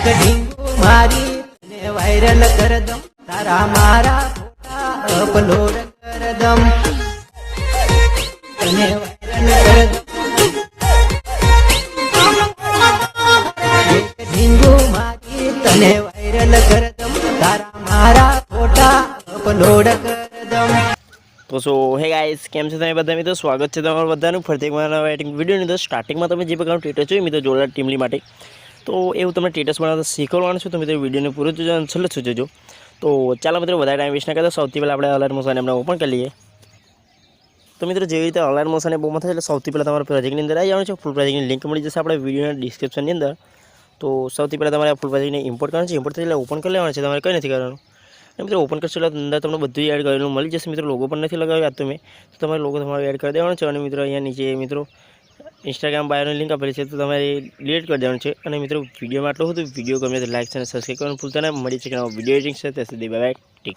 ઢીંગુ મારી તને વાયરલ કર દમ તારા મારા ફોટા અપલોડ કર દમ તને વાયરલ કર દમ ઢીંગુ મારી તને વાયરલ કર દમ તારા મારા ફોટા અપલોડ કર દમ। તો સો હે ગાઈસ કેમ છો તમે બધા મિત્રો સ્વાગત છે તમારું બધાનું ફરીથી એક નવા વિડીયોની અંદર સ્ટાર્ટિંગમાં તમે જે પ્રકારનું સ્ટેટસ જોયું મિત્રો જોરદાર ટીમલી માટે તો એવું તમને સ્ટેટસ બનાવતા શીખવાડવાનું છે તો મિત્રો વિડીયોને પૂરો જોજો અને છેલ્લે સુધી જોજો। તો ચાલો મિત્રો વધારે ટાઈમ વેસ્ટ ના કરતા સૌથી પહેલાં આપણે અલર્ટ મોશન એમને ઓપન કરી લઈએ। તો મિત્રો જેવી રીતે અલર્ટ મોશન એ બહુ થાય એટલે સૌથી પહેલાં તમારા પ્રોજેક્ટની અંદર આવી જવાનું છે। ફૂલ પ્રોજેક્ટની લિંક મળી જશે આપણે વિડીયોના ડિસ્ક્રિપ્શનની અંદર। તો સૌથી પહેલાં તમારે ફૂલ પ્રોજેક્ટને ઇમ્પોર્ટ કરવાનું છે। ઇમ્પોર્ટ થઈ એટલે ઓપન કરી લેવાનું છે, તમારે કંઈ નથી કરવાનું। મિત્રો ઓપન કરશો એટલે અંદર તમને બધું એડ કરેલું મળી જશે। મિત્રો લોગો પણ નથી લગાવ્યો આજ તો મેં, તો તમારે લોગો તમારે એડ કરી દેવાનો છે। અને મિત્રો અહીંયા નીચે મિત્રો ઇન્સ્ટાગ્રામ બાયોની લિંક આપેલી છે તો તમારે ડિલીટ કરી દેવાનું છે। અને મિત્રો વિડીયોમાં આટલું હતું, વિડીયો ગમે તો લાઈક અને સબસ્ક્રાઈબ કરવાનું ભૂલતા નહીં। મળી છે કે વિડીયો એડિટિંગ છે ત્યાં સુધી બાય બાય, ટેક કેર।